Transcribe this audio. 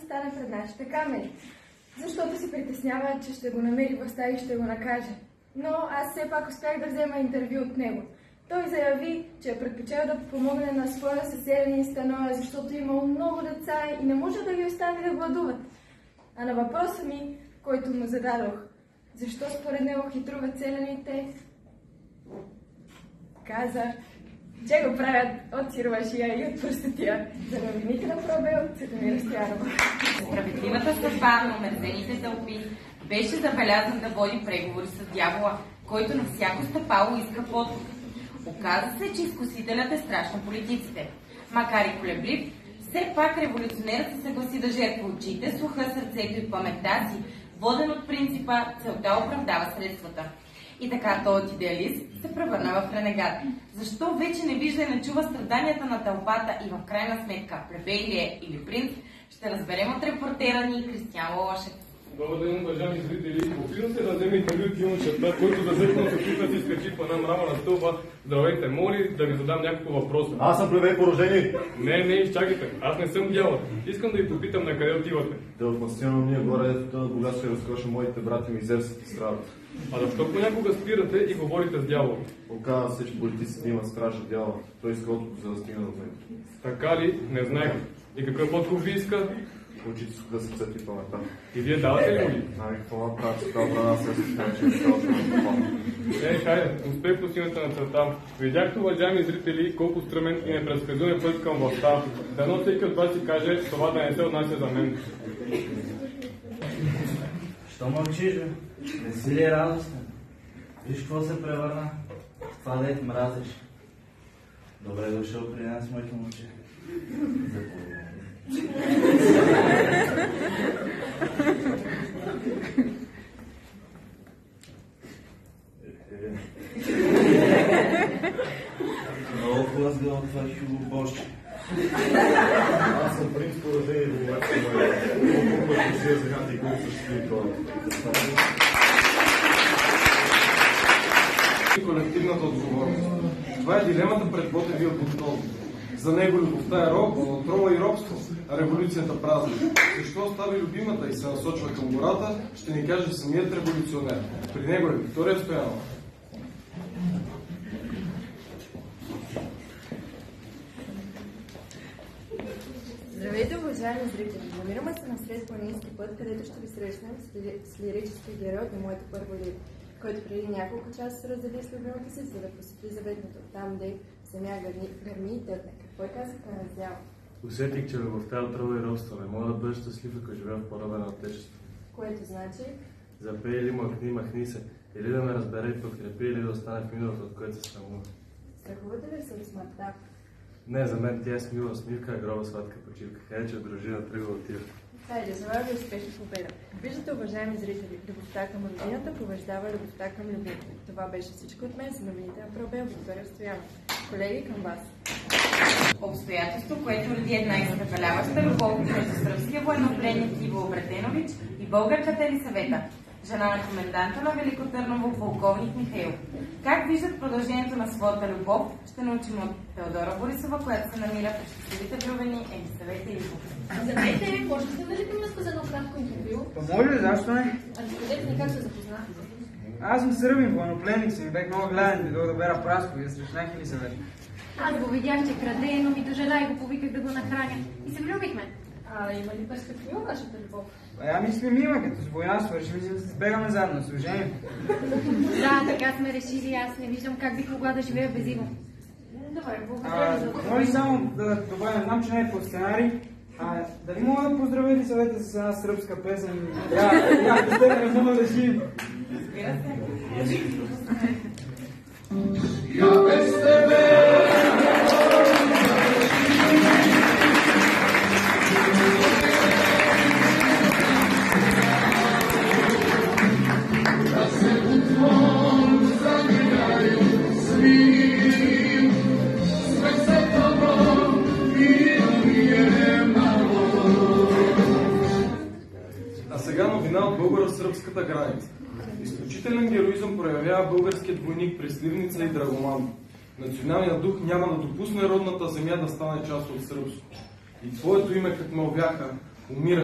застане пред нашите камери, защото се притеснява, че ще го намери в стая и ще го накаже. Но аз все пак успях да взема интервю от него. Той заяви, че е предпочел да помогне на своя съселянин Станоя, защото имал много деца и не може да ги остави да гладуват. А на въпроса ми, който му зададох, защо според него хитруват селяните, каза, че го правят от сиромашия и от простотия. За новините на Пробел, Цветомира Стоянова. Справедливата съдба на омерзените тълпи беше забелязан да води преговори с дявола, който на всяко стъпало иска подкуп. Оказа се, че изкусителят е страшно на политиците. Макар и колеблив, все пак революционерът се съгласи да жертва очите, слуха, сърцето и паметта си, воден от принципа целта оправдава средствата. И така той от идеалист се превърна в ренегат. Защо вече не вижда и не чува страданията на тълпата и в крайна сметка плебей ли е или принц, ще разберем от репортера ни Кристиан Лошев. Добър ден, уважаеми зрители! Опитвам се да вземе интервю от юношата, който засъкнал се опитва да си скачи по една мраморна стълба. Здравейте, моля ли да ви задам някакво въпроса? Аз съм плебей по рождение. Не, изчакайте. Аз не съм дявол. Искам да ви попитам на къде отивате. Да отмъстявам ние горе, ето това богатство и разкоша моите брати ми Зевс и страдат. А защо понякога спирате и говорите с дявола? Оказва се, че политиците имат страж от дявола. Той иска откуп, за да стигне до него. Така ли? Не знаех. И какъв откуп ви иска? Очите си да се цвети паметта. И вие давате ли му ги? Ами, какво направя, че това брана се случва, че Хайде, успех по силата на целта. Видяхте, уважаеми зрители, колко стръмен и непредсказуем път към властта. Дано всеки от вас си каже, това да не се отнася за мен. Що мълчиш, бе? Не си ли радостен? Виж какво се превърна? Това дет мразиш. Добре дошъл при нас, моето момче. Много хлъзга от това хюлобоще. Аз съм принц по рождение и богат съм моя. Колко пъти си е земята и колко съществи това. Колективната отговорност. Това е дилемата пред Ботев и Апостол. За него любовта е роб, трола и робство, а революцията празна. Защо остави любимата и се насочва към гората, ще ни каже самият революционер. При него е Виктория Стоянова. Здравейте, уважаеми зрители! Намираме се насред планински път, където ще ви срещнем с лирическия герой на моето първо ливо, който преди няколко часа се раздели с любимата си, за да посети заветното там, де земя гърми и тътне. Какво казаха на дявола? Усетих, че любовта е отрова и робство. Не мога да бъда щастлив, ако живея в поробено отечество. Което значи? Запей или махни се. Или да ме разбере и подкрепи, или да остане в миналото, от което се срамува. Страхувате ли се от смъртта? Не, за мен тя е смила усмивка, гроба сладка почивка. Хайде, че дружина тръгва отива. Хайде, желая ви успешна победа. Виждате, уважаеми зрители, любовта към родината побеждава любовта към любовта. Това беше всичко от мен за новините на Пробел, Виктория Стоянова. Колеги, към вас. Обстоятелство, което роди една изпрепеляваща любов между сръбския военнопленник Иво Обретенович и българката Елисавета, жена на коменданта на Велико Търново, полковник Михаил. Как виждат продължението на своята любов, ще научим от Теодора Борисова, която се намира пред щастливите влюбени Елисавета и Иво. Здравейте, можете да ли ми разказа едно кратко интервю? Може ли, защо не? Разкажете ни как се запознахте. Аз съм сърбин, военнопленник съм и бях много гледан, дойдох да бера праско и да срещнах Елисавета. Аз го видях, че краде, но ми дожеда и го повиках да го нахраня. И се влюбихме. А има ли перспектива вашата любов? Ами сме мима, като с война свършим и да се сбегаме заедно, се оженим. Да, така сме решили. Аз не виждам как бих могла да живея без Иво. Добре, благодаря за това. Може само да добавя, знам, че не е по сценарий. Дали мога да поздравя Елисавета с една сръбска песен? Я, без тебе не мога да живим. Я без тебе! А сега новина от българо-сръбската граница. Изключителен героизъм проявява българският войник при Сливница и Драгоман. Националният дух няма да допусне родната земя да стане част от сръбско. И твоето име, как ме обяха, умира.